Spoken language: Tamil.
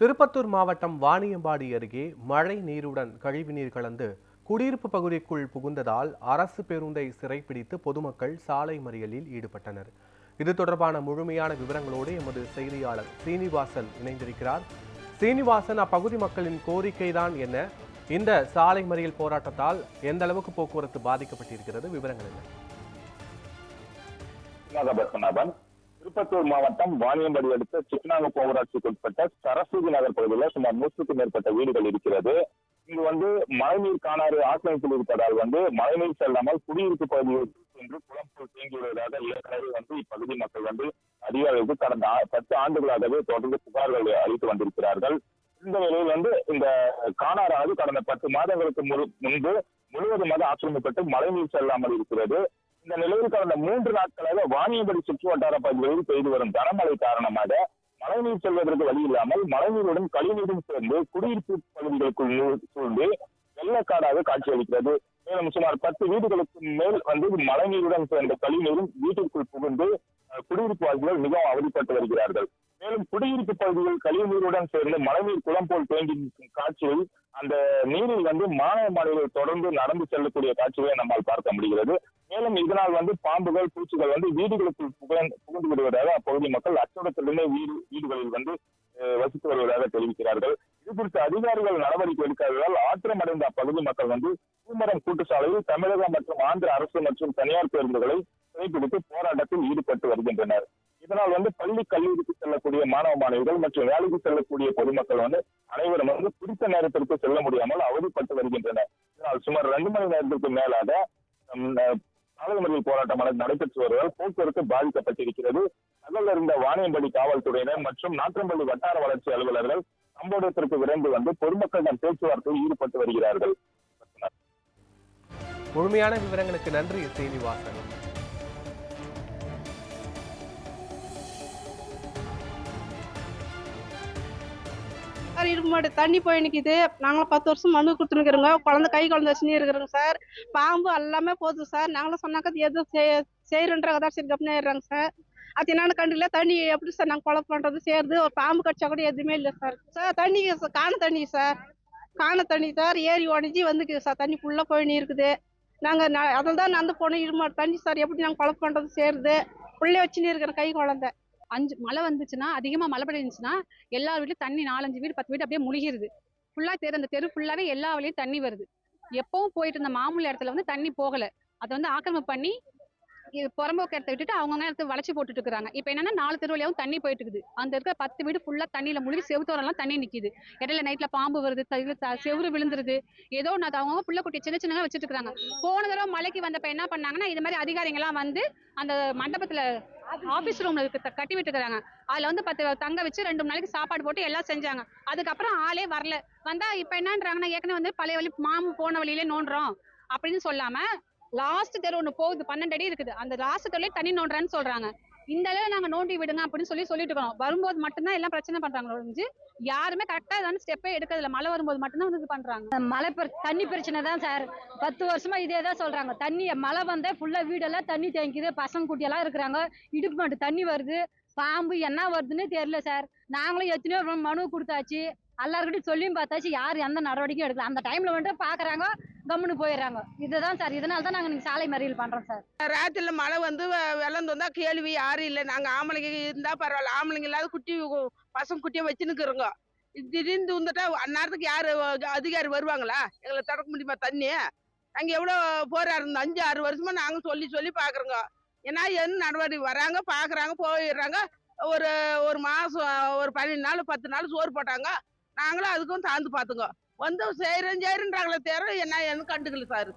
திருப்பத்தூர் மாவட்டம் வாணியம்பாடி அருகே மழை நீருடன் கழிவுநீர் கலந்து குடியிருப்பு பகுதிக்குள் புகுந்ததால் அரசு பேருந்தை சிறைப்பிடித்து பொதுமக்கள் சாலை மறியலில் ஈடுபட்டனர். இது தொடர்பான முழுமையான விவரங்களோடு எமது செய்தியாளர் சீனிவாசன் இணைந்திருக்கிறார். சீனிவாசன், அப்பகுதி மக்களின் கோரிக்கைதான் என்ன? இந்த சாலை மறியல் போராட்டத்தால் எந்த அளவுக்கு போக்குவரத்து பாதிக்கப்பட்டிருக்கிறது? விவரங்கள் என்ன? திருப்பத்தூர் மாவட்டம் வாணியம்பாடி அடுத்த சிக்கனாங்குப்பம் ஊராட்சிக்கு உட்பட்ட சரஸ்வதி நகர் பகுதியில் சுமார் 100க்கும் மேற்பட்ட வீடுகள் இருக்கிறது. இங்கு மழைநீர் காணாறு ஆக்கிரமிப்பில் இருப்பதால் மழைநீர் செல்லாமல் குடியிருப்பு பகுதியில் சென்று குளம் போல் தேங்கியுள்ளதாக ஏற்கனவே இப்பகுதி மக்கள் அதிகாரிகளுக்கு கடந்த 10 ஆண்டுகளாகவே தொடர்ந்து புகார்கள் அளித்து வந்திருக்கிறார்கள். இந்த நிலையில் இந்த காணாறானது கடந்த 10 மாதங்களுக்கு முன்பு முழுவதுமாக ஆக்கிரமிக்கப்பட்டு மழைநீர் செல்லாமல் இருக்கிறது. இந்த நிலையில் கடந்த 3 நாட்களாக வாணியம்பாடி சுற்று வட்டார பகுதிகளில் பெய்து வரும் கனமழை காரணமாக மழைநீர் செல்வதற்கு வழி இல்லாமல் மழைநீருடன் கழிவுநீரும் சேர்ந்து குடியிருப்பு பகுதிகளுக்குள் சூழ்ந்து வெள்ளக்காடாக காட்சியளிக்கிறது. மேலும் சுமார் 10 வீடுகளுக்கு மேல் மழைநீருடன் சேர்ந்த கழிவுநீரும் வீட்டிற்குள் புகுந்து குடியிருப்பு வாசிகள் மிகவும் அவதிப்பட்டு வருகிறார்கள். மேலும் குடியிருப்பு பகுதியில் கழிவுநீருடன் சேர்ந்து மழைநீர் குளம் போல் தேங்கி காட்சியில் அந்த நீரில் மாணவ மாணவிகள் தொடர்ந்து நடந்து செல்லக்கூடிய காட்சிகளை நம்மால் பார்க்க முடிகிறது. மேலும் இதனால் பாம்புகள், பூச்சிகள் வீடுகளுக்குள் புகுந்து விடுவதாக அப்பகுதி மக்கள் அச்சோடத்திலிருந்தே வீடுகளில் வசித்து வருவதாக தெரிவிக்கிறார்கள். இது குறித்து அதிகாரிகள் நடவடிக்கை எடுக்காததால் ஆத்திரமடைந்த அப்பகுதி மக்கள் பூமரம் கூட்டுச்சாலையில் தமிழக மற்றும் ஆந்திர அரசு மற்றும் தனியார் பேருந்துகளை சிறைப்பிடித்து போராட்டத்தில் ஈடுபட்டு வருகின்றனர். இதனால் பள்ளி கல்லூரிக்கு செல்லக்கூடிய மாணவ மாணவிகள் மற்றும் வேலைக்கு செல்லக்கூடிய பொதுமக்கள் அனைவரும் குறித்த நேரத்திற்கு செல்ல முடியாமல் அவதிப்பட்டு வருகின்றனர். இதனால் சுமார் 2 மணி நேரத்திற்கு மேலாக சாலை மறியல் போராட்டமானது நடைபெற்று வருவதால் போக்குவரத்து பாதிக்கப்பட்டிருக்கிறது. தகவல் அறிந்த வாணியம்பாடி காவல்துறையினர் மற்றும் நாற்றம்பள்ளி வட்டார வளர்ச்சி அலுவலர்கள் சம்பவத்திற்கு விரைந்து பொதுமக்களிடம் பேச்சுவார்த்தையில் ஈடுபட்டு வருகிறார்கள். முழுமையான விவரங்களுக்கு நன்றி சீனிவாசன். சார் இருக்க மாட்டேன், தண்ணி போய் நிற்கிது. நாங்களும் 10 வருஷம் மனு கொடுத்துருக்குறோங்க. குழந்தை வச்சுன்னு இருக்கிறோங்க சார். பாம்பு எல்லாமே போகுது சார். நாங்களும் சொன்னாக்கா எதுவும் செய்யறன்றாங்க தான் சரி கப்பனே ஏறுறாங்க சார். அது என்னன்னு கண்டில தண்ணி எப்படி சார் நாங்கள் கொலை பண்ணுறது செய்யறது? ஒரு பாம்பு கடிச்சா கூட எதுவுமே இல்லை சார். சார் தண்ணி காண தண்ணி சார். ஏரி உடஞ்சி வந்துக்குது சார். தண்ணி ஃபுல்லாக போய் இருக்குது. நாங்கள் அதில் தான் நடந்து போனோம். இருக்க தண்ணி சார். எப்படி நாங்கள் கொலை பண்ணுறது செய்யறது? பிள்ளைய வச்சுன்னு இருக்கிற குழந்தை. மழை வந்துச்சுன்னா, அதிகமா மழை பெய்ஞ்சுன்னா எல்லா வீட்லயும் தண்ணி 4-5 வீடு 10 வீடு அப்படியே முழுகிருது. ஃபுல்லா அந்த தெரு ஃபுல்லாவே எல்லா வழியும் தண்ணி வருது. எப்பவும் போயிட்டு இருந்த மாமூல் இடத்துல தண்ணி போகல. அதை ஆக்கிரமிப்பு பண்ணி புறம்போக்கு இடத்த விட்டுட்டு அவங்க இடத்த வளைச்சு போட்டுட்டு இருக்காங்க. இப்ப என்னன்னா 4 தெரு வழியாவும் தண்ணி போயிட்டு இருக்குது. அந்த இருக்கிற 10 வீடு ஃபுல்லா தண்ணியில முழுகி செவுத்தோரெல்லாம் தண்ணி நிக்குது. இடையில நைட்ல பாம்பு வருது, செவுறு விழுந்துருது. ஏதோ அவங்க புள்ள குட்டி சின்ன சின்ன வச்சுட்டு இருக்காங்க. போன தடவை மழைக்கு வந்தப்ப என்ன பண்ணாங்கன்னா, இது மாதிரி அதிகாரிகள்லாம் அந்த மண்டபத்துல ஆபீஸ் ரூம்ல கட்டி விட்டுக்கிறாங்க. அதுல 10 தங்க வச்சு 2 3 நாளைக்கு சாப்பாடு போட்டு எல்லாம் செஞ்சாங்க. அதுக்கப்புறம் ஆளே வரல. வந்தா இப்ப என்னன்றாங்கன்னா, ஏற்கனவே பழைய வழி மாமு போன வழியிலே நோண்டுறோம் அப்படின்னு சொல்லாம லாஸ்ட் தெரு ஒண்ணு போகுது, 12 அடி இருக்குது. அந்த லாஸ்ட் தெருல தண்ணி நோண்டுறான்னு சொல்றாங்க. இந்த அளவு நாங்க நோண்டி விடுங்க அப்படின்னு சொல்லிட்டு இருக்கோம். வரும்போது மட்டும்தான் எல்லாம் பிரச்சனை பண்றாங்க. யாருமே கரெக்டா ஸ்டெப்பே எடுக்கிறதுல. மழை வரும்போது மட்டும்தான் இது பண்றாங்க. தண்ணி பிரச்சனை தான் சார். 10 வருஷமா இதே தான் சொல்றாங்க. தண்ணி மழை வந்தே ஃபுல்லா வீடெல்லாம் தண்ணி தேங்கிது. பசங்க குட்டியெல்லாம் இருக்கிறாங்க. இடுப்பு மட்டும் தண்ணி வருது. பாம்பு என்ன வருதுன்னு தெரியல சார். நாங்களும் எத்தனையோ மனு கொடுத்தாச்சு. எல்லாருக்கிட்டையும் சொல்லியும் பார்த்தாச்சு. யார் எந்த நடவடிக்கையும் எடுக்கல. அந்த டைம்ல பாக்குறாங்க, கம்முன்னு போயிடுறாங்க. இதுதான் சார். இதனால தான் நாங்க சாலை மறியல் பண்றோம் சார். ராத்திரில மழை வெள்ளம் வந்தா கேள்வி யாரும் இல்லை. நாங்க ஆம்பளைங்க இருந்தா பரவாயில்ல. ஆம்பளைங்க இல்லாத பசங்க குட்டியை வச்சுன்னுக்குறோங்க. திடீர்னு வந்துட்டா அந்நேரத்துக்கு யாரு அதிகாரி வருவாங்களா? எங்களை திறக்க முடியுமா தண்ணி? நாங்க எவ்வளவு போராடுறோம். 5-6 வருஷமா நாங்க சொல்லி பாக்குறோங்க. ஏன்னா என்ன நடவடிக்கை வராங்க, பாக்குறாங்க, போயிடுறாங்க. ஒரு மாசம் ஒரு 15 நாள் 10 நாள் சோறு போட்டாங்க. நாங்களும் அதுக்கும் தாழ்ந்து பாத்துங்க. செய்யறேன்றாங்களே தேர என்ன கண்டுக்கல சார்.